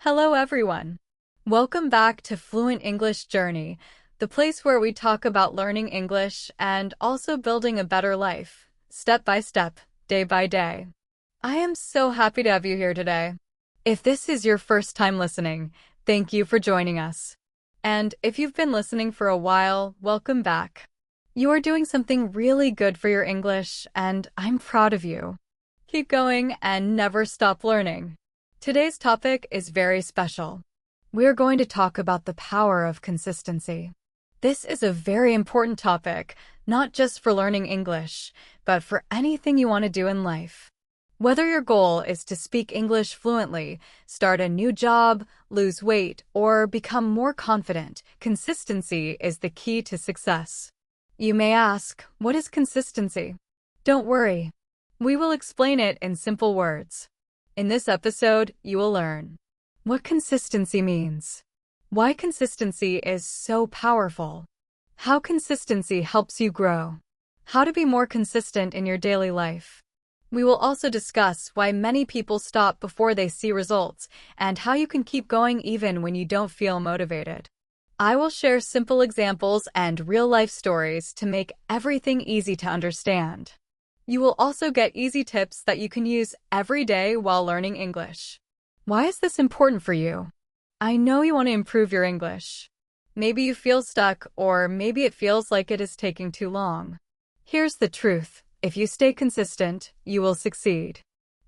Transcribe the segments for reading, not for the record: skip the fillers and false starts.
Hello, everyone. Welcome back to Fluent English Journey, the place where we talk about learning English and also building a better life, step by step, day by day. I am so happy to have you here today. If this is your first time listening, thank you for joining us. And if you've been listening for a while, welcome back. You are doing something really good for your English, and I'm proud of you. Keep going and never stop learning. Today's topic is very special. We are going to talk about the power of consistency. This is a very important topic, not just for learning English, but for anything you want to do in life. Whether your goal is to speak English fluently, start a new job, lose weight, or become more confident, consistency is the key to success. You may ask, what is consistency? Don't worry. We will explain it in simple words. In this episode, you will learn what consistency means, why consistency is so powerful, how consistency helps you grow, how to be more consistent in your daily life. We will also discuss why many people stop before they see results and how you can keep going even when you don't feel motivated. I will share simple examples and real-life stories to make everything easy to understand. You will also get easy tips that you can use every day while learning English. Why is this important for you? I know you want to improve your English. Maybe you feel stuck, or maybe it feels like it is taking too long. Here's the truth. If you stay consistent, you will succeed.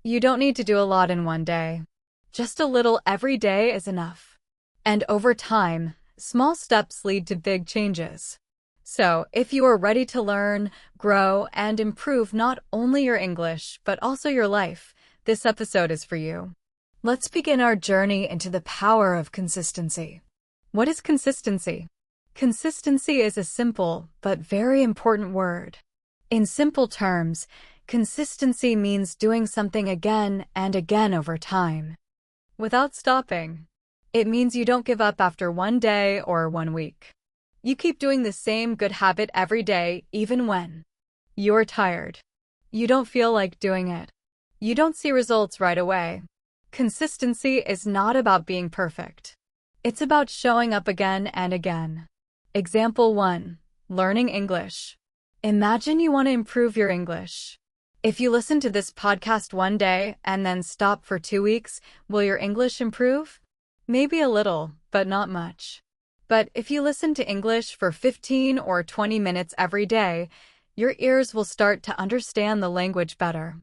You don't need to do a lot in one day. Just a little every day is enough. And over time, small steps lead to big changes. So, if you are ready to learn, grow, and improve not only your English, but also your life, this episode is for you. Let's begin our journey into the power of consistency. What is consistency? Consistency is a simple but very important word. In simple terms, consistency means doing something again and again over time, without stopping. It means you don't give up after one day or 1 week. You keep doing the same good habit every day, even when you're tired. You don't feel like doing it. You don't see results right away. Consistency is not about being perfect. It's about showing up again and again. Example 1. Learning English. Imagine you want to improve your English. If you listen to this podcast one day and then stop for 2 weeks, will your English improve? Maybe a little, but not much. But if you listen to English for 15 or 20 minutes every day, your ears will start to understand the language better.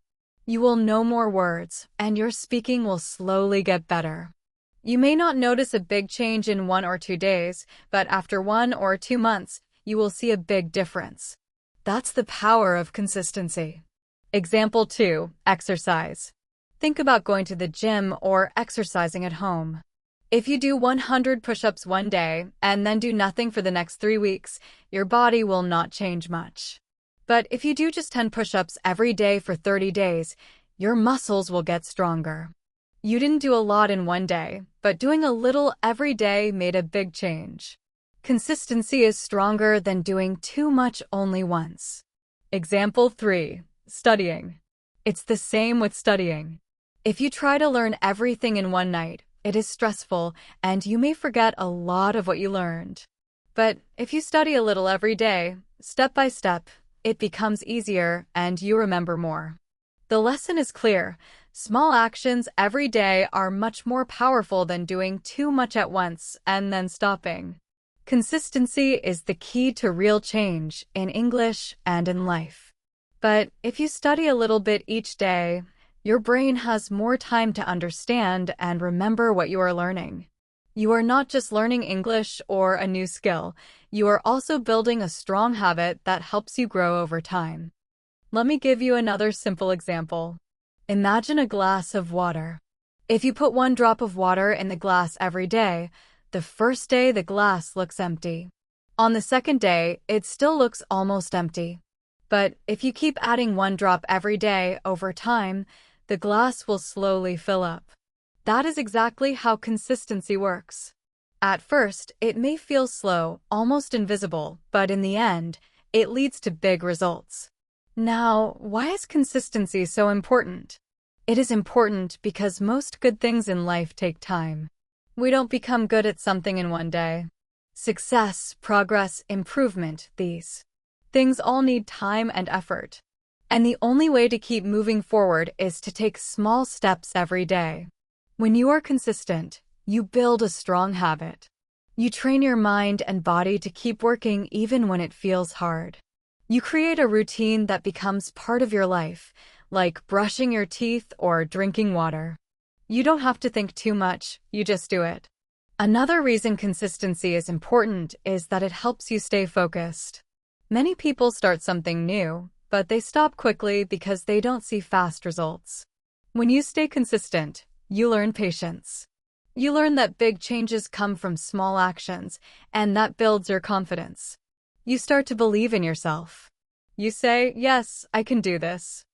You will know more words, and your speaking will slowly get better. You may not notice a big change in 1 or 2 days, but after 1 or 2 months, you will see a big difference. That's the power of consistency. Example 2. Exercise. Think about going to the gym or exercising at home. If you do 100 push-ups one day and then do nothing for the next 3 weeks, your body will not change much. But if you do just 10 push-ups every day for 30 days, your muscles will get stronger. You didn't do a lot in one day, but doing a little every day made a big change. Consistency is stronger than doing too much only once. Example 3. Studying. It's the same with studying. If you try to learn everything in one night, it is stressful, and you may forget a lot of what you learned. But if you study a little every day, step by step, it becomes easier and you remember more. The lesson is clear. Small actions every day are much more powerful than doing too much at once and then stopping. Consistency is the key to real change in English and in life. But if you study a little bit each day, your brain has more time to understand and remember what you are learning. You are not just learning English or a new skill, you are also building a strong habit that helps you grow over time. Let me give you another simple example. Imagine a glass of water. If you put 1 drop of water in the glass every day, the first day the glass looks empty. On the second day, it still looks almost empty. But if you keep adding 1 drop every day over time, the glass will slowly fill up. That is exactly how consistency works. At first, it may feel slow, almost invisible, but in the end, it leads to big results. Now, why is consistency so important? It is important because most good things in life take time. We don't become good at something in one day. Success, progress, improvement, these things all need time and effort. And the only way to keep moving forward is to take small steps every day. When you are consistent, you build a strong habit. You train your mind and body to keep working even when it feels hard. You create a routine that becomes part of your life, like brushing your teeth or drinking water. You don't have to think too much, you just do it. Another reason consistency is important is that it helps you stay focused. Many people start something new, but they stop quickly because they don't see fast results. When you stay consistent, you learn patience. You learn that big changes come from small actions, and that builds your confidence. You start to believe in yourself. You say, yes, I can do this.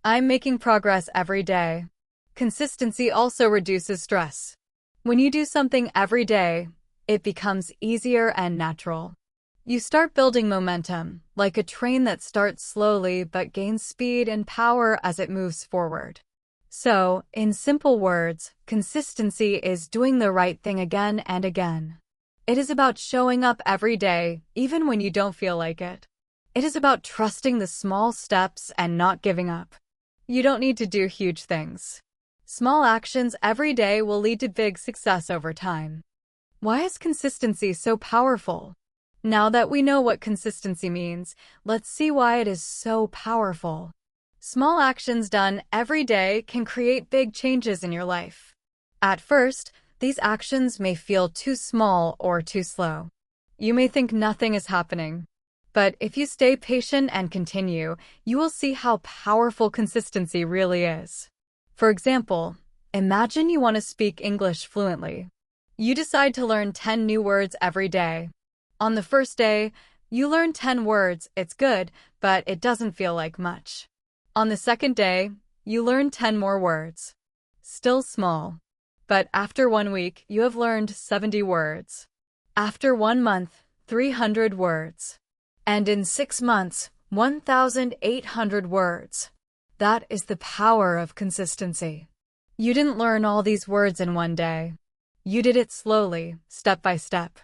I'm making progress every day. Consistency also reduces stress. When you do something every day, it becomes easier and natural. You start building momentum, like a train that starts slowly but gains speed and power as it moves forward. So, in simple words, consistency is doing the right thing again and again. It is about showing up every day, even when you don't feel like it. It is about trusting the small steps and not giving up. You don't need to do huge things. Small actions every day will lead to big success over time. Why is consistency so powerful? Now that we know what consistency means, let's see why it is so powerful. Small actions done every day can create big changes in your life. At first, these actions may feel too small or too slow. You may think nothing is happening. But if you stay patient and continue, you will see how powerful consistency really is. For example, imagine you want to speak English fluently. You decide to learn 10 new words every day. On the first day, you learn 10 words, it's good, but it doesn't feel like much. On the second day, you learn 10 more words. Still small. But after 1 week, you have learned 70 words. After 1 month, 300 words. And in 6 months, 1,800 words. That is the power of consistency. You didn't learn all these words in one day. You did it slowly, step by step.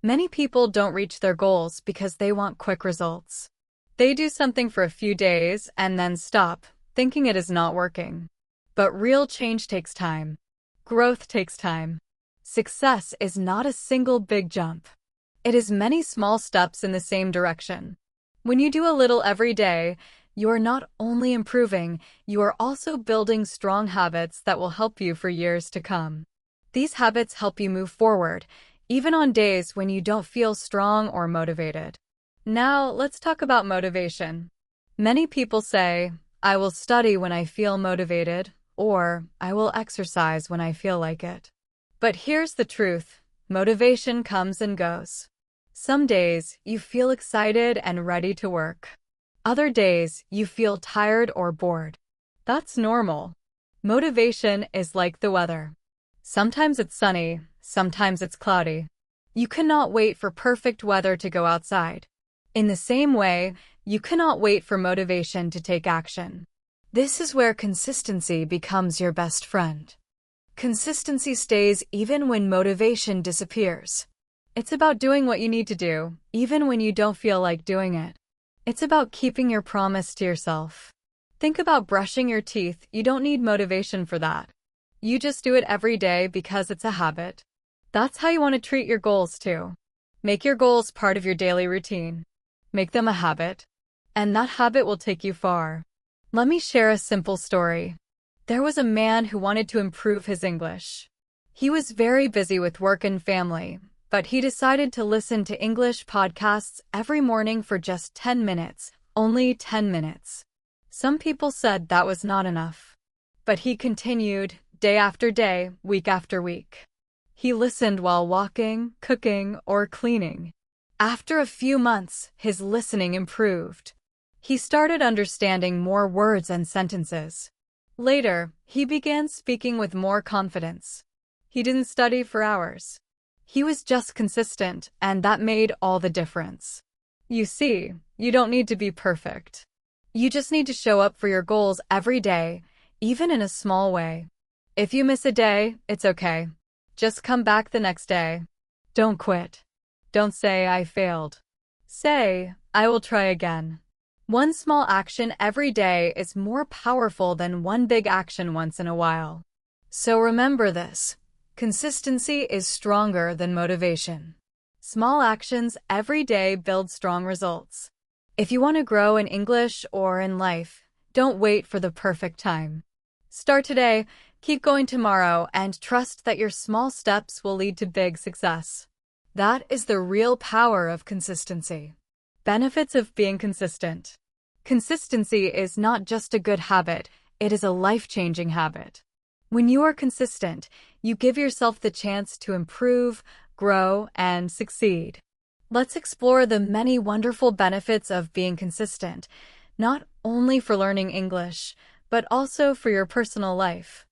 Many people don't reach their goals because they want quick results. They do something for a few days and then stop, thinking it is not working. But real change takes time. Growth takes time. Success is not a single big jump. It is many small steps in the same direction. When you do a little every day, you are not only improving, you are also building strong habits that will help you for years to come. These habits help you move forward, even on days when you don't feel strong or motivated. Now, let's talk about motivation. Many people say, I will study when I feel motivated, or I will exercise when I feel like it. But here's the truth. Motivation comes and goes. Some days, you feel excited and ready to work. Other days, you feel tired or bored. That's normal. Motivation is like the weather. Sometimes it's sunny, sometimes it's cloudy. You cannot wait for perfect weather to go outside. In the same way, you cannot wait for motivation to take action. This is where consistency becomes your best friend. Consistency stays even when motivation disappears. It's about doing what you need to do, even when you don't feel like doing it. It's about keeping your promise to yourself. Think about brushing your teeth. You don't need motivation for that. You just do it every day because it's a habit. That's how you want to treat your goals too. Make your goals part of your daily routine. Make them a habit. And that habit will take you far. Let me share a simple story. There was a man who wanted to improve his English. He was very busy with work and family, but he decided to listen to English podcasts every morning for just 10 minutes, only 10 minutes. Some people said that was not enough. But he continued, day after day, week after week. He listened while walking, cooking, or cleaning. After a few months, his listening improved. He started understanding more words and sentences. Later, he began speaking with more confidence. He didn't study for hours. He was just consistent, and that made all the difference. You see, you don't need to be perfect. You just need to show up for your goals every day, even in a small way. If you miss a day, it's okay. Just come back the next day. Don't quit. Don't say, I failed. Say, I will try again. One small action every day is more powerful than one big action once in a while. So remember this. Consistency is stronger than motivation. Small actions every day build strong results. If you want to grow in English or in life, don't wait for the perfect time. Start today, keep going tomorrow, and trust that your small steps will lead to big success. That is the real power of consistency. Benefits of being consistent. Consistency is not just a good habit, it is a life-changing habit. When you are consistent, you give yourself the chance to improve, grow, and succeed. Let's explore the many wonderful benefits of being consistent, not only for learning English, but also for your personal life.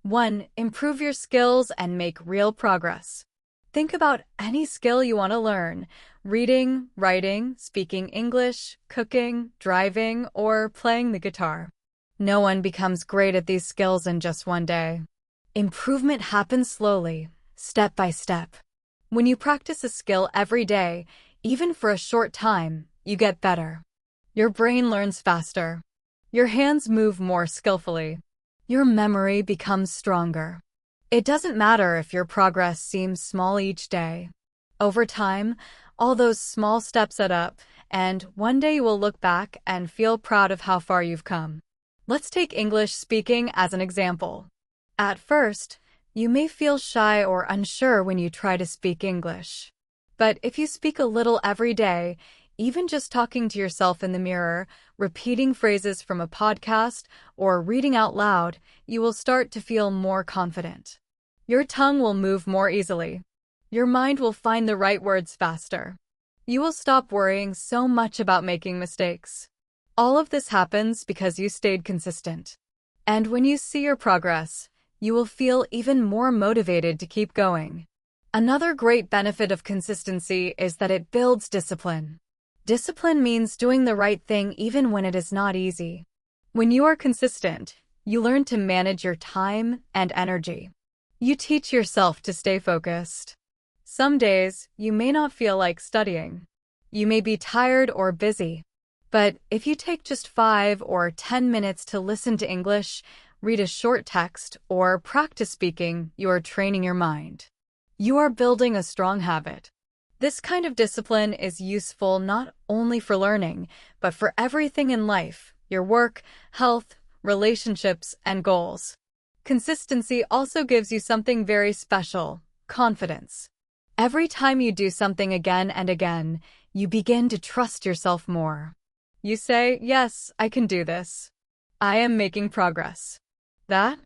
1. Improve your skills and make real progress. Think about any skill you want to learn: reading, writing, speaking English, cooking, driving, or playing the guitar. No one becomes great at these skills in just one day. Improvement happens slowly, step by step. When you practice a skill every day, even for a short time, you get better. Your brain learns faster. Your hands move more skillfully. Your memory becomes stronger. It doesn't matter if your progress seems small each day. Over time, all those small steps add up, and one day you will look back and feel proud of how far you've come. Let's take English speaking as an example. At first, you may feel shy or unsure when you try to speak English. But if you speak a little every day, even just talking to yourself in the mirror, repeating phrases from a podcast, or reading out loud, you will start to feel more confident. Your tongue will move more easily. Your mind will find the right words faster. You will stop worrying so much about making mistakes. All of this happens because you stayed consistent. And when you see your progress, you will feel even more motivated to keep going. Another great benefit of consistency is that it builds discipline. Discipline means doing the right thing even when it is not easy. When you are consistent, you learn to manage your time and energy. You teach yourself to stay focused. Some days, you may not feel like studying. You may be tired or busy. But if you take just 5 or 10 minutes to listen to English, read a short text, or practice speaking, you are training your mind. You are building a strong habit. This kind of discipline is useful not only for learning, but for everything in life: your work, health, relationships, and goals. Consistency also gives you something very special: confidence. Every time you do something again and again, you begin to trust yourself more. You say, yes, I can do this. I am making progress. That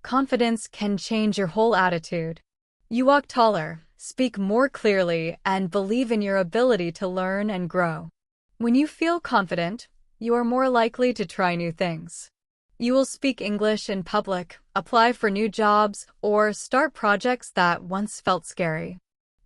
confidence can change your whole attitude. You walk taller, speak more clearly, and believe in your ability to learn and grow. When you feel confident, you are more likely to try new things. You will speak English in public, apply for new jobs, or start projects that once felt scary.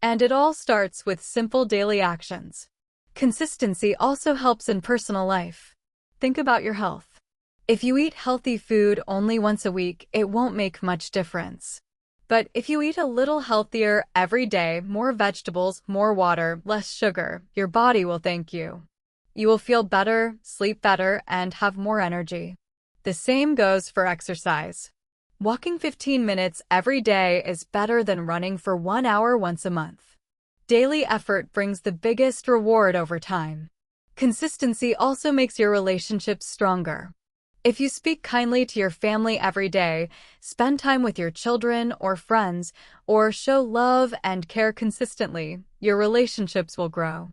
And it all starts with simple daily actions. Consistency also helps in personal life. Think about your health. If you eat healthy food only once a week, it won't make much difference. But if you eat a little healthier every day, more vegetables, more water, less sugar, your body will thank you. You will feel better, sleep better, and have more energy. The same goes for exercise. Walking 15 minutes every day is better than running for 1 hour once a month. Daily effort brings the biggest reward over time. Consistency also makes your relationships stronger. If you speak kindly to your family every day, spend time with your children or friends, or show love and care consistently, your relationships will grow.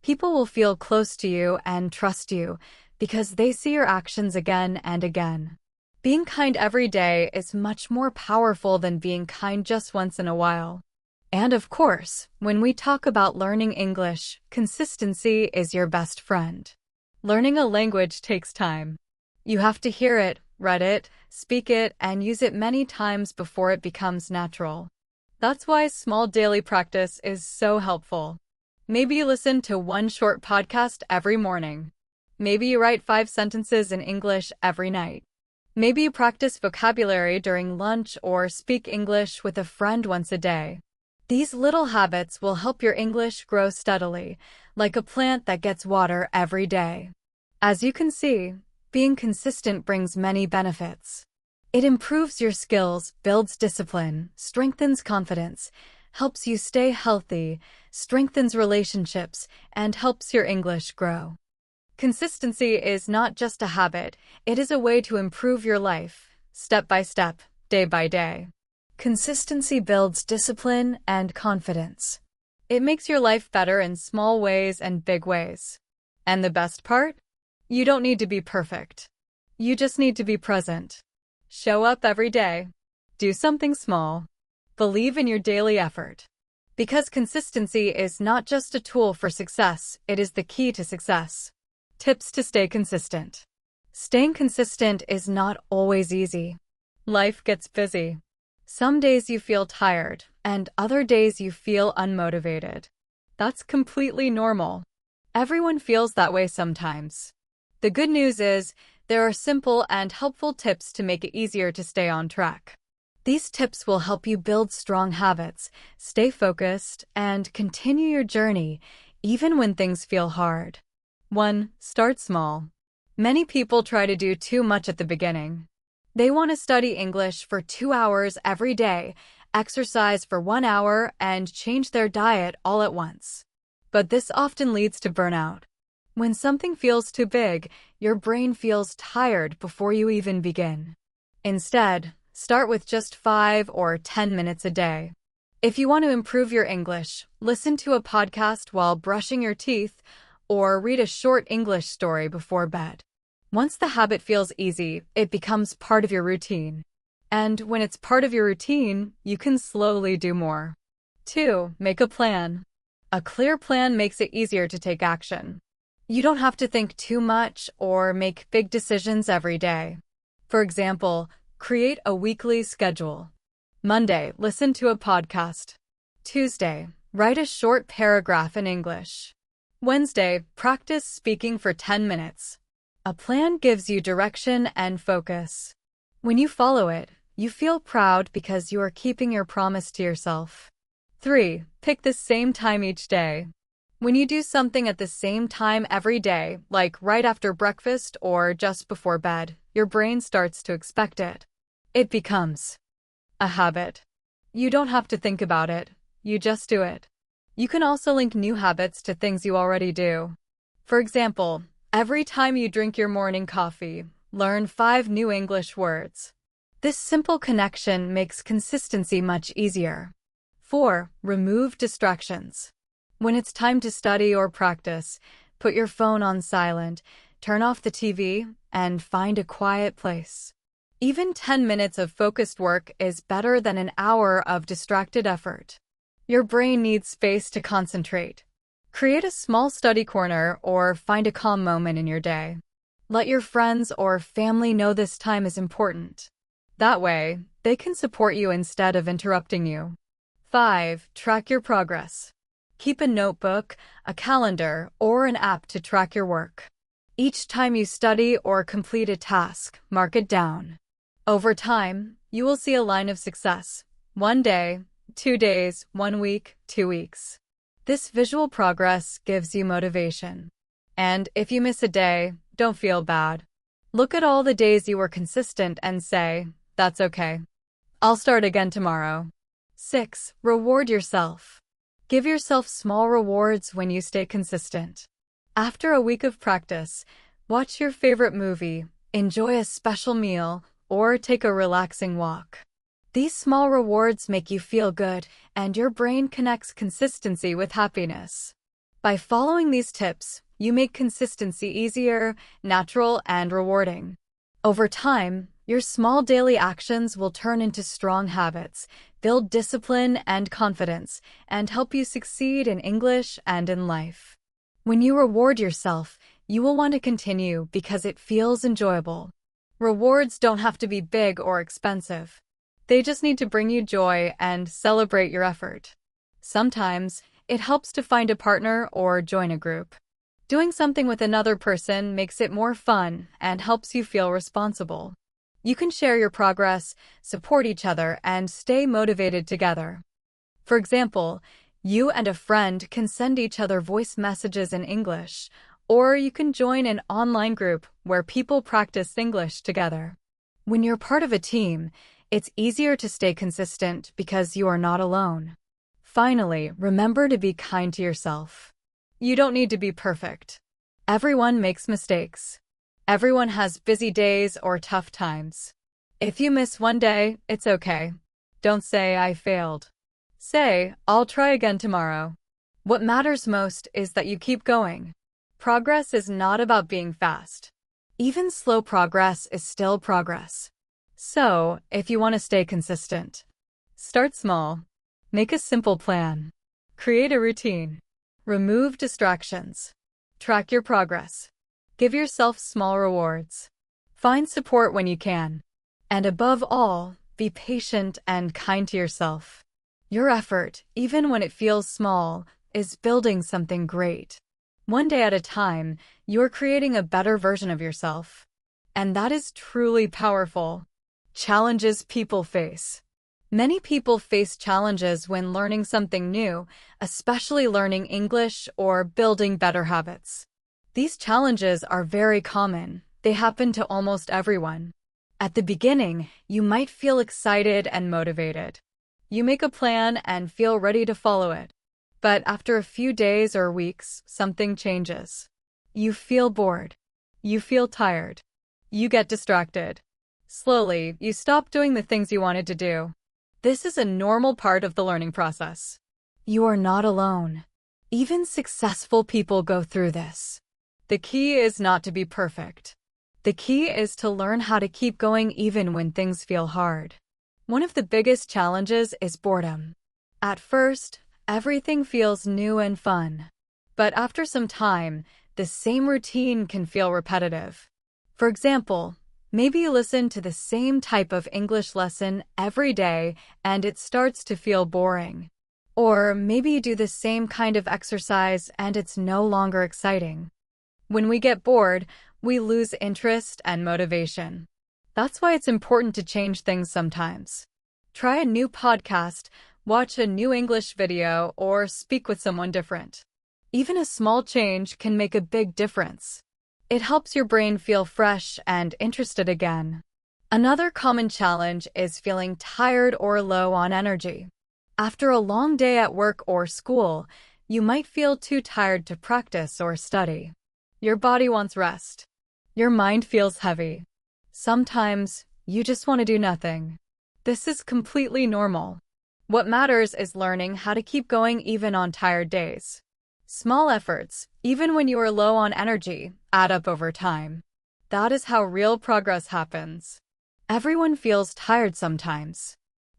People will feel close to you and trust you because they see your actions again and again. Being kind every day is much more powerful than being kind just once in a while. And of course, when we talk about learning English, consistency is your best friend. Learning a language takes time. You have to hear it, read it, speak it, and use it many times before it becomes natural. That's why small daily practice is so helpful. Maybe you listen to one short podcast every morning. Maybe you write 5 sentences in English every night. Maybe you practice vocabulary during lunch or speak English with a friend once a day. These little habits will help your English grow steadily, like a plant that gets water every day. As you can see, being consistent brings many benefits. It improves your skills, builds discipline, strengthens confidence, helps you stay healthy, strengthens relationships, and helps your English grow. Consistency is not just a habit, it is a way to improve your life, step by step, day by day. Consistency builds discipline and confidence. It makes your life better in small ways and big ways. And the best part? You don't need to be perfect. You just need to be present. Show up every day. Do something small. Believe in your daily effort. Because consistency is not just a tool for success, it is the key to success. Tips to stay consistent. Staying consistent is not always easy. Life gets busy. Some days you feel tired, and other days you feel unmotivated. That's completely normal. Everyone feels that way sometimes. The good news is, there are simple and helpful tips to make it easier to stay on track. These tips will help you build strong habits, stay focused, and continue your journey, even when things feel hard. 1. Start small. Many people try to do too much at the beginning. They want to study English for 2 hours every day, exercise for 1 hour, and change their diet all at once. But this often leads to burnout. When something feels too big, your brain feels tired before you even begin. Instead, start with just 5 or 10 minutes a day. If you want to improve your English, listen to a podcast while brushing your teeth or read a short English story before bed. Once the habit feels easy, it becomes part of your routine. And when it's part of your routine, you can slowly do more. 2. Make a plan. A clear plan makes it easier to take action. You don't have to think too much or make big decisions every day. For example, create a weekly schedule. Monday, listen to a podcast. Tuesday, write a short paragraph in English. Wednesday, practice speaking for 10 minutes. A plan gives you direction and focus. When you follow it, you feel proud because you are keeping your promise to yourself. 3. Pick the same time each day. When you do something at the same time every day, like right after breakfast or just before bed, your brain starts to expect it. It becomes a habit. You don't have to think about it, you just do it. You can also link new habits to things you already do. For example, every time you drink your morning coffee, learn 5 new English words. This simple connection makes consistency much easier. 4. Remove distractions. When it's time to study or practice, put your phone on silent, turn off the TV, and find a quiet place. Even 10 minutes of focused work is better than an hour of distracted effort. Your brain needs space to concentrate. Create a small study corner or find a calm moment in your day. Let your friends or family know this time is important. That way, they can support you instead of interrupting you. 5. Track your progress. Keep a notebook, a calendar, or an app to track your work. Each time you study or complete a task, mark it down. Over time, you will see a line of success. 1 day, 2 days, 1 week, 2 weeks. This visual progress gives you motivation. And if you miss a day, don't feel bad. Look at all the days you were consistent and say, that's okay. I'll start again tomorrow. 6. Reward yourself. Give yourself small rewards when you stay consistent. After a week of practice, watch your favorite movie, enjoy a special meal, or take a relaxing walk. These small rewards make you feel good, and your brain connects consistency with happiness. By following these tips, you make consistency easier, natural, and rewarding. Over time, your small daily actions will turn into strong habits, build discipline and confidence, and help you succeed in English and in life. When you reward yourself, you will want to continue because it feels enjoyable. Rewards don't have to be big or expensive. They just need to bring you joy and celebrate your effort. Sometimes, it helps to find a partner or join a group. Doing something with another person makes it more fun and helps you feel responsible. You can share your progress, support each other, and stay motivated together. For example, you and a friend can send each other voice messages in English, or you can join an online group where people practice English together. When you're part of a team, it's easier to stay consistent because you are not alone. Finally, remember to be kind to yourself. You don't need to be perfect. Everyone makes mistakes. Everyone has busy days or tough times. If you miss one day, it's okay. Don't say, "I failed." Say, "I'll try again tomorrow." What matters most is that you keep going. Progress is not about being fast. Even slow progress is still progress. So, if you want to stay consistent, start small. Make a simple plan. Create a routine. Remove distractions. Track your progress. Give yourself small rewards. Find support when you can. And above all, be patient and kind to yourself. Your effort, even when it feels small, is building something great. One day at a time, you're creating a better version of yourself. And that is truly powerful. Challenges people face. Many people face challenges when learning something new, especially learning English or building better habits. These challenges are very common. They happen to almost everyone. At the beginning, you might feel excited and motivated. You make a plan and feel ready to follow it. But after a few days or weeks, something changes. You feel bored. You feel tired. You get distracted. Slowly, you stop doing the things you wanted to do. This is a normal part of the learning process. You are not alone. Even successful people go through this. The key is not to be perfect. The key is to learn how to keep going even when things feel hard. One of the biggest challenges is boredom. At first, everything feels new and fun. But after some time, the same routine can feel repetitive. For example, maybe you listen to the same type of English lesson every day and it starts to feel boring. Or maybe you do the same kind of exercise and it's no longer exciting. When we get bored, we lose interest and motivation. That's why it's important to change things sometimes. Try a new podcast, watch a new English video, or speak with someone different. Even a small change can make a big difference. It helps your brain feel fresh and interested again. Another common challenge is feeling tired or low on energy. After a long day at work or school, you might feel too tired to practice or study. Your body wants rest. Your mind feels heavy. Sometimes, you just want to do nothing. This is completely normal. What matters is learning how to keep going even on tired days. Small efforts, even when you are low on energy, add up over time. That is how real progress happens. Everyone feels tired sometimes.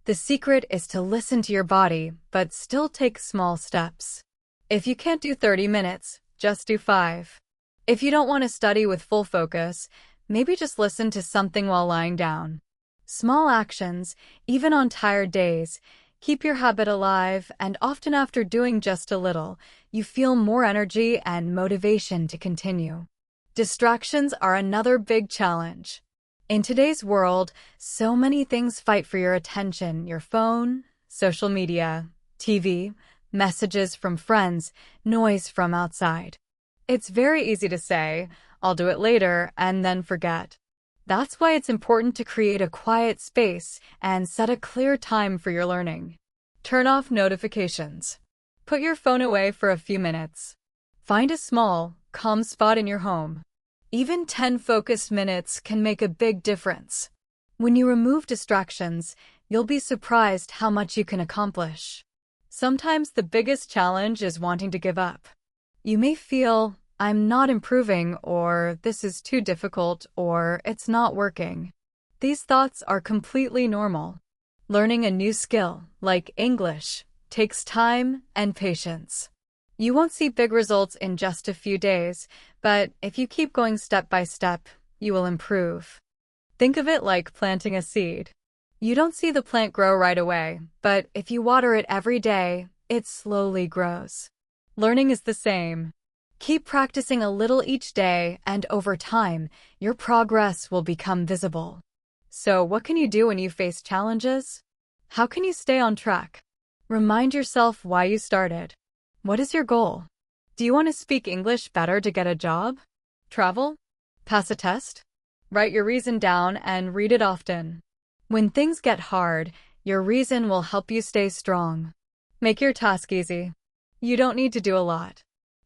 The secret is to listen to your body, but still take small steps. If you can't do 30 minutes, just do 5. If you don't want to study with full focus, maybe just listen to something while lying down. Small actions, even on tired days, keep your habit alive, and often after doing just a little, you feel more energy and motivation to continue. Distractions are another big challenge. In today's world, so many things fight for your attention: your phone, social media, TV, messages from friends, noise from outside. It's very easy to say, "I'll do it later," and then forget. That's why it's important to create a quiet space and set a clear time for your learning. Turn off notifications. Put your phone away for a few minutes. Find a small, calm spot in your home. Even 10 focused minutes can make a big difference. When you remove distractions, you'll be surprised how much you can accomplish. Sometimes the biggest challenge is wanting to give up. You may feel, "I'm not improving," or "this is too difficult," or "it's not working." These thoughts are completely normal. Learning a new skill, like English, takes time and patience. You won't see big results in just a few days, but if you keep going step by step, you will improve. Think of it like planting a seed. You don't see the plant grow right away, but if you water it every day, it slowly grows. Learning is the same. Keep practicing a little each day, and over time, your progress will become visible. So, what can you do when you face challenges? How can you stay on track? Remind yourself why you started. What is your goal? Do you want to speak English better to get a job? Travel? Pass a test? Write your reason down and read it often. When things get hard, your reason will help you stay strong. Make your task easy. You don't need to do a lot.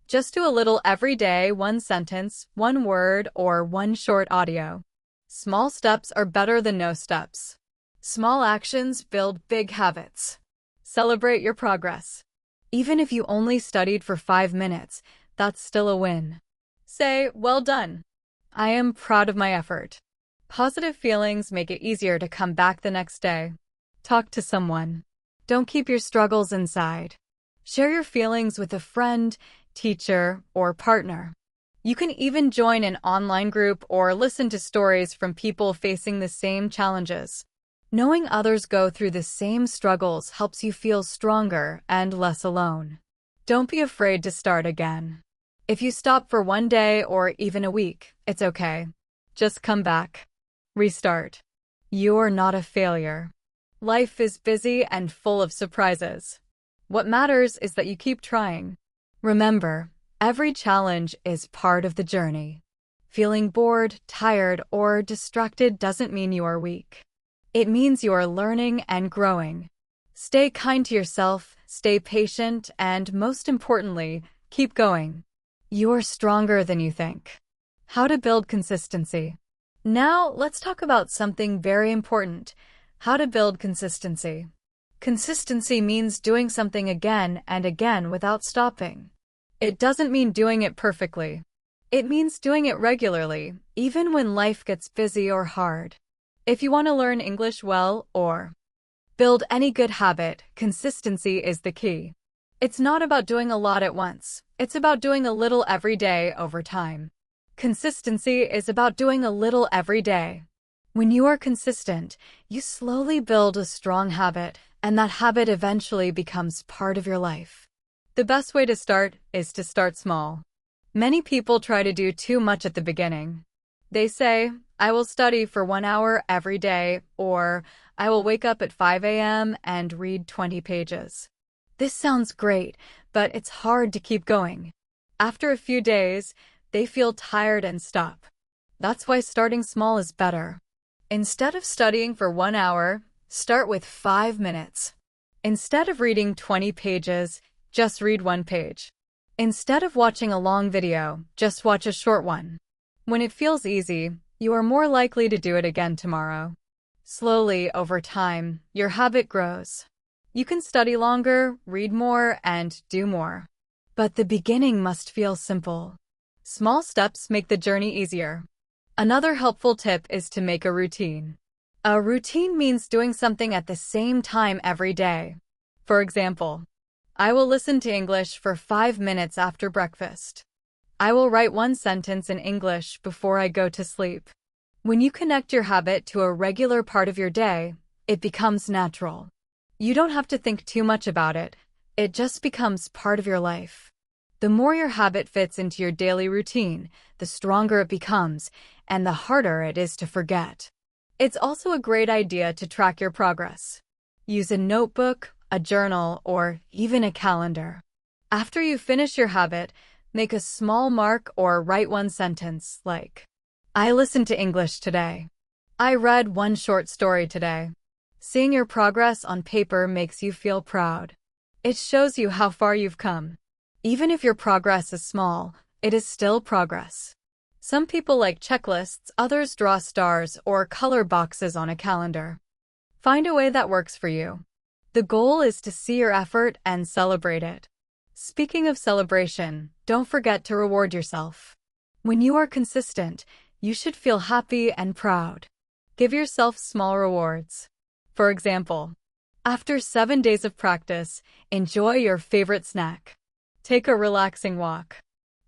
Just do a little every day, one sentence, one word, or one short audio. Small steps are better than no steps. Small actions build big habits. Celebrate your progress. Even if you only studied for 5 minutes, that's still a win. Say, well done. I am proud of my effort. Positive feelings make it easier to come back the next day. Talk to someone. Don't keep your struggles inside. Share your feelings with a friend, teacher, or partner. You can even join an online group or listen to stories from people facing the same challenges. Knowing others go through the same struggles helps you feel stronger and less alone. Don't be afraid to start again. If you stop for one day or even a week, it's okay. Just come back. Restart. You're not a failure. Life is busy and full of surprises. What matters is that you keep trying. Remember, every challenge is part of the journey. Feeling bored, tired, or distracted doesn't mean you are weak. It means you are learning and growing. Stay kind to yourself, stay patient, and most importantly, keep going. You're stronger than you think. How to build consistency. Now, let's talk about something very important: how to build consistency. Consistency means doing something again and again without stopping. It doesn't mean doing it perfectly. It means doing it regularly, even when life gets busy or hard. If you want to learn English well or build any good habit, consistency is the key. It's not about doing a lot at once. It's about doing a little every day over time. Consistency is about doing a little every day. When you are consistent, you slowly build a strong habit, and that habit eventually becomes part of your life. The best way to start is to start small. Many people try to do too much at the beginning. They say, I will study for 1 hour every day, or I will wake up at 5 a.m. and read 20 pages. This sounds great, but it's hard to keep going. After a few days, they feel tired and stop. That's why starting small is better. Instead of studying for 1 hour, start with 5 minutes. Instead of reading 20 pages, just read 1 page. Instead of watching a long video, just watch a short one. When it feels easy, you are more likely to do it again tomorrow. Slowly, over time, your habit grows. You can study longer, read more, and do more. But the beginning must feel simple. Small steps make the journey easier. Another helpful tip is to make a routine. A routine means doing something at the same time every day. For example, I will listen to English for 5 minutes after breakfast. I will write 1 sentence in English before I go to sleep. When you connect your habit to a regular part of your day, it becomes natural. You don't have to think too much about it. It just becomes part of your life. The more your habit fits into your daily routine, the stronger it becomes, and the harder it is to forget. It's also a great idea to track your progress. Use a notebook, a journal, or even a calendar. After you finish your habit, make a small mark or write 1 sentence like, I listened to English today. I read 1 short story today. Seeing your progress on paper makes you feel proud. It shows you how far you've come. Even if your progress is small, it is still progress. Some people like checklists, others draw stars or color boxes on a calendar. Find a way that works for you. The goal is to see your effort and celebrate it. Speaking of celebration, don't forget to reward yourself. When you are consistent, you should feel happy and proud. Give yourself small rewards. For example, after 7 days of practice, enjoy your favorite snack. Take a relaxing walk.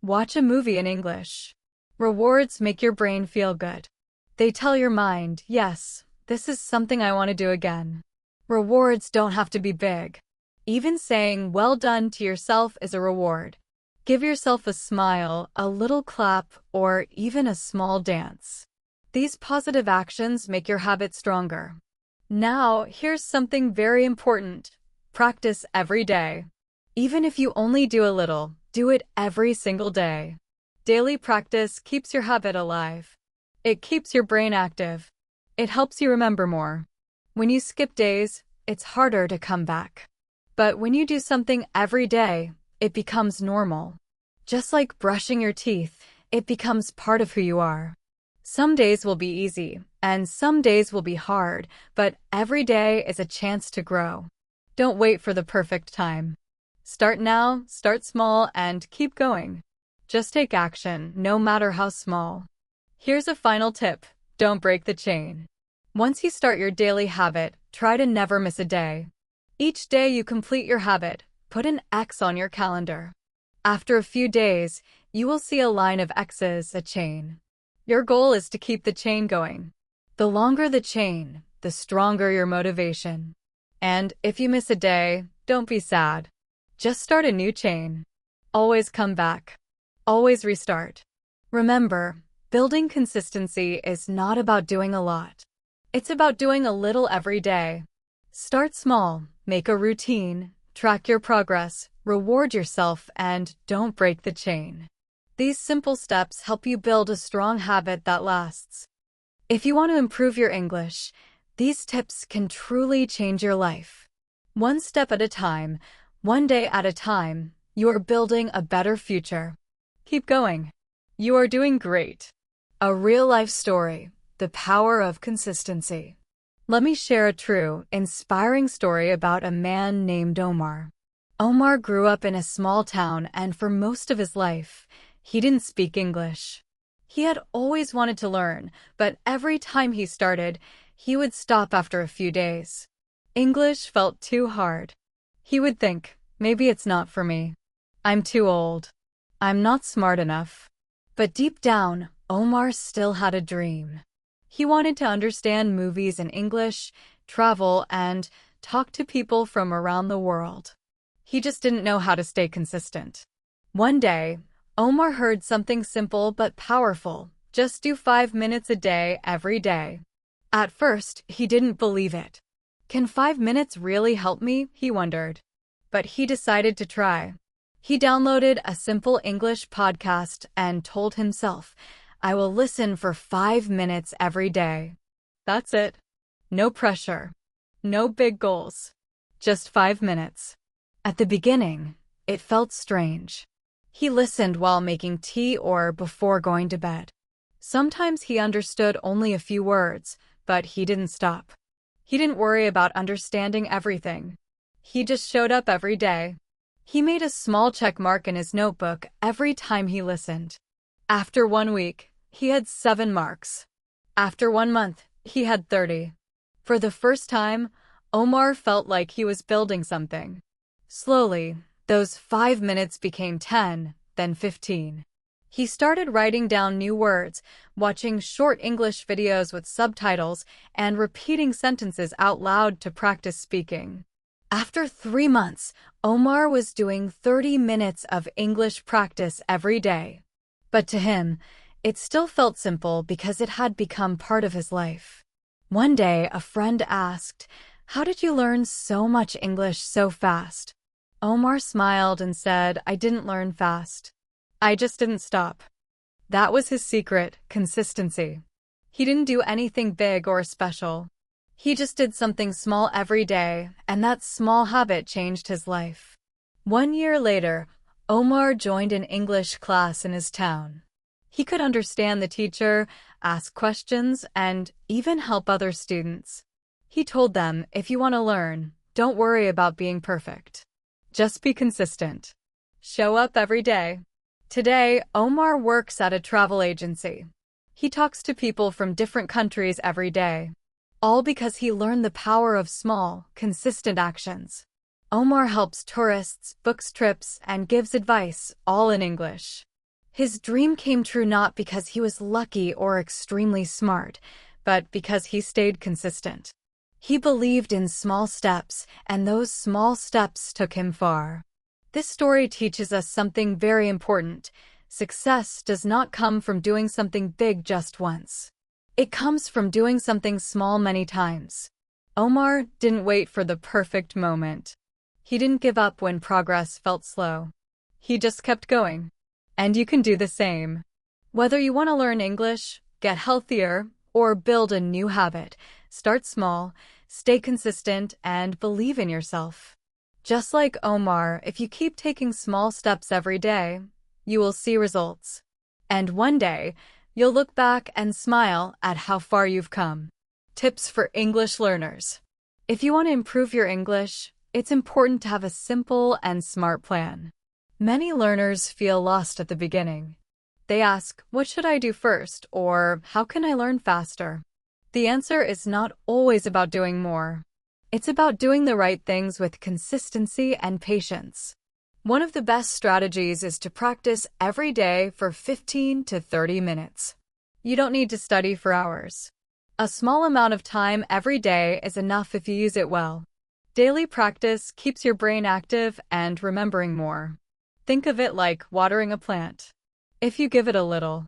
Watch a movie in English. Rewards make your brain feel good. They tell your mind, yes, this is something I want to do again. Rewards don't have to be big. Even saying well done to yourself is a reward. Give yourself a smile, a little clap, or even a small dance. These positive actions make your habit stronger. Now, here's something very important. Practice every day. Even if you only do a little, do it every single day. Daily practice keeps your habit alive. It keeps your brain active. It helps you remember more. When you skip days, it's harder to come back. But when you do something every day, it becomes normal. Just like brushing your teeth, it becomes part of who you are. Some days will be easy, and some days will be hard, but every day is a chance to grow. Don't wait for the perfect time. Start now, start small, and keep going. Just take action, no matter how small. Here's a final tip. Don't break the chain. Once you start your daily habit, try to never miss a day. Each day you complete your habit, put an X on your calendar. After a few days, you will see a line of X's, a chain. Your goal is to keep the chain going. The longer the chain, the stronger your motivation. And if you miss a day, don't be sad. Just start a new chain. Always come back. Always restart. Remember, building consistency is not about doing a lot. It's about doing a little every day. Start small, make a routine, track your progress, reward yourself, and don't break the chain. These simple steps help you build a strong habit that lasts. If you want to improve your English, these tips can truly change your life. One step at a time, one day at a time, you are building a better future. Keep going. You are doing great. A real-life story, the power of consistency. Let me share a true, inspiring story about a man named Omar. Omar grew up in a small town, and for most of his life, he didn't speak English. He had always wanted to learn, but every time he started, he would stop after a few days. English felt too hard. He would think, maybe it's not for me. I'm too old. I'm not smart enough. But deep down, Omar still had a dream. He wanted to understand movies in English, travel, and talk to people from around the world. He just didn't know how to stay consistent. One day, Omar heard something simple but powerful. Just do 5 minutes a day every day. At first, he didn't believe it. Can 5 minutes really help me? He wondered. But he decided to try. He downloaded a simple English podcast and told himself, I will listen for 5 minutes every day. That's it. No pressure. No big goals. Just 5 minutes. At the beginning, it felt strange. He listened while making tea or before going to bed. Sometimes he understood only a few words, but he didn't stop. He didn't worry about understanding everything. He just showed up every day. He made a small check mark in his notebook every time he listened. After 1 week, he had 7 marks. After 1 month, he had 30. For the first time, Omar felt like he was building something. Slowly, those 5 minutes became 10, then 15. He started writing down new words, watching short English videos with subtitles, and repeating sentences out loud to practice speaking. After 3 months, Omar was doing 30 minutes of English practice every day. But to him, it still felt simple because it had become part of his life. One day, a friend asked, "How did you learn so much English so fast?" Omar smiled and said, "I didn't learn fast. I just didn't stop." That was his secret, consistency. He didn't do anything big or special. He just did something small every day, and that small habit changed his life. 1 year later, Omar joined an English class in his town. He could understand the teacher, ask questions, and even help other students. He told them, if you want to learn, don't worry about being perfect. Just be consistent. Show up every day. Today, Omar works at a travel agency. He talks to people from different countries every day. All because he learned the power of small, consistent actions. Omar helps tourists, books trips, and gives advice, all in English. His dream came true not because he was lucky or extremely smart, but because he stayed consistent. He believed in small steps, and those small steps took him far. This story teaches us something very important. Success does not come from doing something big just once. It comes from doing something small many times. Omar didn't wait for the perfect moment. He didn't give up when progress felt slow. He just kept going. And you can do the same. Whether you want to learn English, get healthier, or build a new habit, start small, stay consistent, and believe in yourself. Just like Omar, if you keep taking small steps every day, you will see results. And one day, you'll look back and smile at how far you've come. Tips for English learners. If you want to improve your English, it's important to have a simple and smart plan. Many learners feel lost at the beginning. They ask, what should I do first? Or how can I learn faster? The answer is not always about doing more. It's about doing the right things with consistency and patience. One of the best strategies is to practice every day for 15 to 30 minutes. You don't need to study for hours. A small amount of time every day is enough if you use it well. Daily practice keeps your brain active and remembering more. Think of it like watering a plant. If you give it a little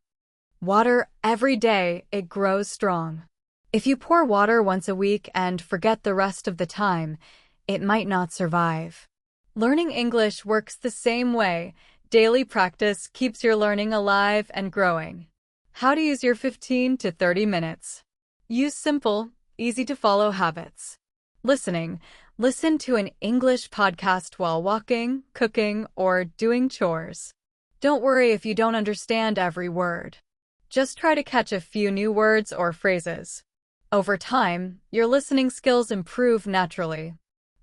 water every day, it grows strong. If you pour water once a week and forget the rest of the time, it might not survive. Learning English works the same way. Daily practice keeps your learning alive and growing. How to use your 15 to 30 minutes. Use simple, easy-to-follow habits. Listening. Listen to an English podcast while walking, cooking, or doing chores. Don't worry if you don't understand every word. Just try to catch a few new words or phrases. Over time, your listening skills improve naturally.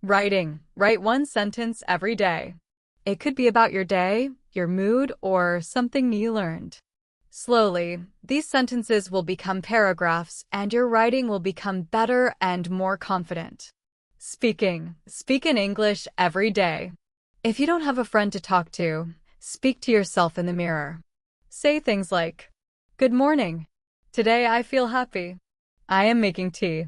Writing. Write one sentence every day. It could be about your day, your mood, or something new you learned. Slowly, these sentences will become paragraphs and your writing will become better and more confident. Speaking. Speak in English every day. If you don't have a friend to talk to, speak to yourself in the mirror. Say things like, "Good morning. Today I feel happy. I am making tea.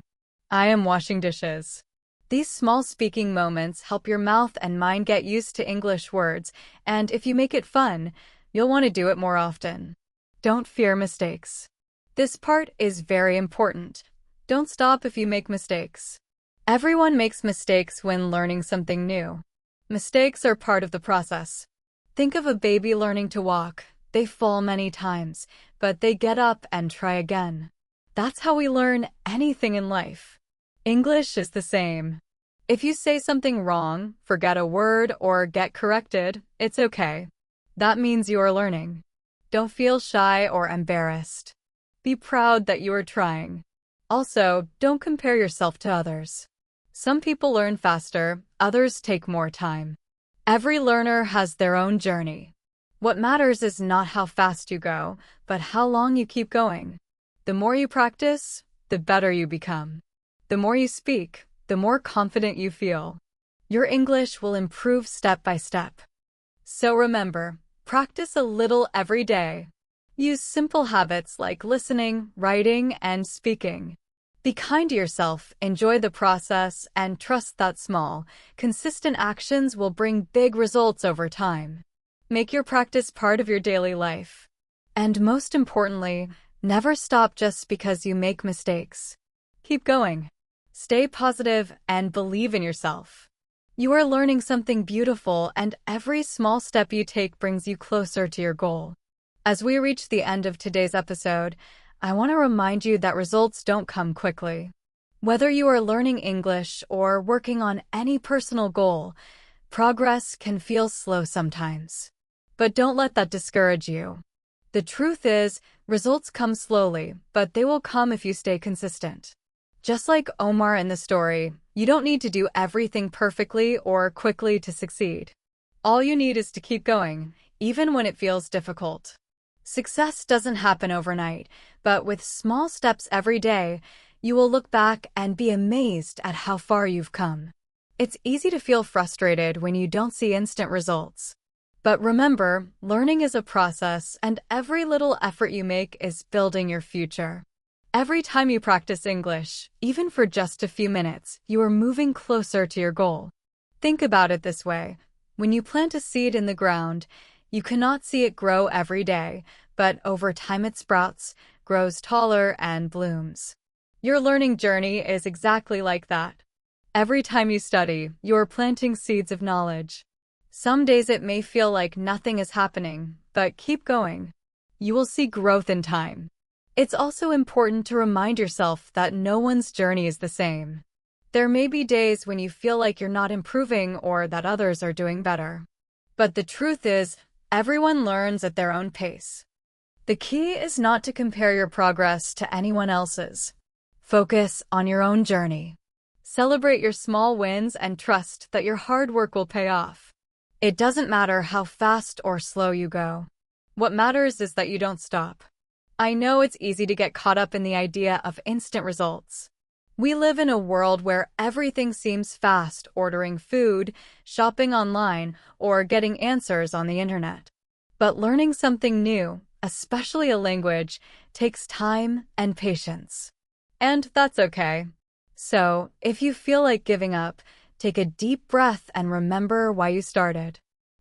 I am washing dishes." These small speaking moments help your mouth and mind get used to English words, and if you make it fun, you'll want to do it more often. Don't fear mistakes. This part is very important. Don't stop if you make mistakes. Everyone makes mistakes when learning something new. Mistakes are part of the process. Think of a baby learning to walk. They fall many times, but they get up and try again. That's how we learn anything in life. English is the same. If you say something wrong, forget a word, or get corrected, it's okay. That means you are learning. Don't feel shy or embarrassed. Be proud that you are trying. Also, don't compare yourself to others. Some people learn faster, others take more time. Every learner has their own journey. What matters is not how fast you go, but how long you keep going. The more you practice, the better you become. The more you speak, the more confident you feel. Your English will improve step by step. So remember, practice a little every day. Use simple habits like listening, writing, and speaking. Be kind to yourself, enjoy the process, and trust that small, consistent actions will bring big results over time. Make your practice part of your daily life. And most importantly, never stop just because you make mistakes. Keep going. Stay positive and believe in yourself. You are learning something beautiful, and every small step you take brings you closer to your goal. As we reach the end of today's episode, I want to remind you that results don't come quickly. Whether you are learning English or working on any personal goal, progress can feel slow sometimes. But don't let that discourage you. The truth is, results come slowly, but they will come if you stay consistent. Just like Omar in the story, you don't need to do everything perfectly or quickly to succeed. All you need is to keep going, even when it feels difficult. Success doesn't happen overnight, but with small steps every day, you will look back and be amazed at how far you've come. It's easy to feel frustrated when you don't see instant results. But remember, learning is a process, and every little effort you make is building your future. Every time you practice English, even for just a few minutes, you are moving closer to your goal. Think about it this way. When you plant a seed in the ground, you cannot see it grow every day, but over time it sprouts, grows taller and blooms. Your learning journey is exactly like that. Every time you study, you're planting seeds of knowledge. Some days it may feel like nothing is happening, but keep going. You will see growth in time. It's also important to remind yourself that no one's journey is the same. There may be days when you feel like you're not improving or that others are doing better. But the truth is, everyone learns at their own pace. The key is not to compare your progress to anyone else's. Focus on your own journey. Celebrate your small wins and trust that your hard work will pay off. It doesn't matter how fast or slow you go. What matters is that you don't stop. I know it's easy to get caught up in the idea of instant results. We live in a world where everything seems fast: ordering food, shopping online, or getting answers on the internet. But learning something new, especially a language, takes time and patience. And that's okay. So, if you feel like giving up, take a deep breath and remember why you started.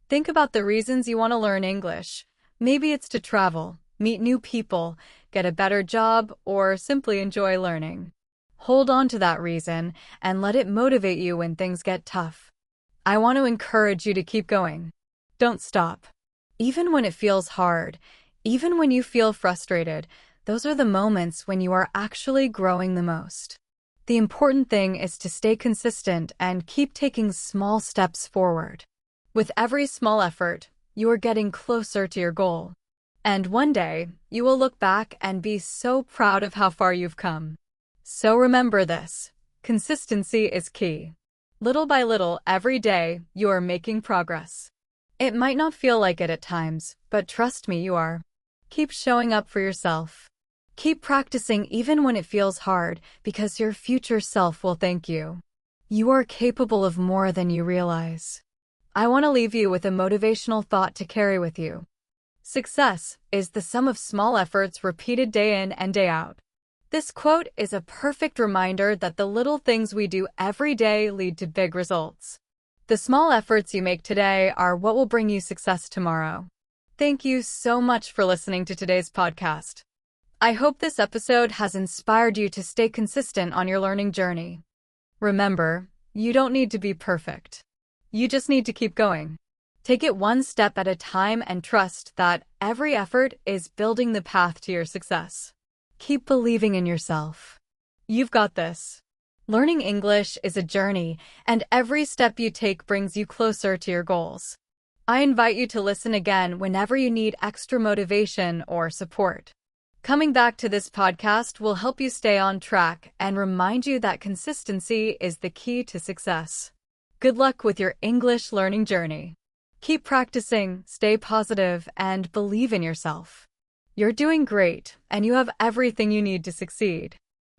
Think about the reasons you want to learn English. Maybe it's to travel, meet new people, get a better job, or simply enjoy learning. Hold on to that reason and let it motivate you when things get tough. I want to encourage you to keep going. Don't stop. Even when it feels hard, even when you feel frustrated, those are the moments when you are actually growing the most. The important thing is to stay consistent and keep taking small steps forward. With every small effort, you are getting closer to your goal. And one day, you will look back and be so proud of how far you've come. So remember this: consistency is key. Little by little, every day, you are making progress. It might not feel like it at times, but trust me, you are. Keep showing up for yourself. Keep practicing even when it feels hard, because your future self will thank you. You are capable of more than you realize. I want to leave you with a motivational thought to carry with you. Success is the sum of small efforts repeated day in and day out. This quote is a perfect reminder that the little things we do every day lead to big results. The small efforts you make today are what will bring you success tomorrow. Thank you so much for listening to today's podcast. I hope this episode has inspired you to stay consistent on your learning journey. Remember, you don't need to be perfect. You just need to keep going. Take it one step at a time and trust that every effort is building the path to your success. Keep believing in yourself. You've got this. Learning English is a journey, and every step you take brings you closer to your goals. I invite you to listen again whenever you need extra motivation or support. Coming back to this podcast will help you stay on track and remind you that consistency is the key to success. Good luck with your English learning journey. Keep practicing, stay positive, and believe in yourself. You're doing great, and you have everything you need to succeed.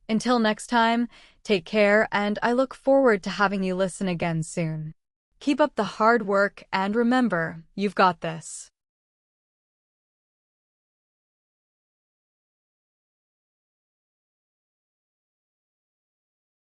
Until next time, take care, and I look forward to having you listen again soon. Keep up the hard work, and remember, you've got this.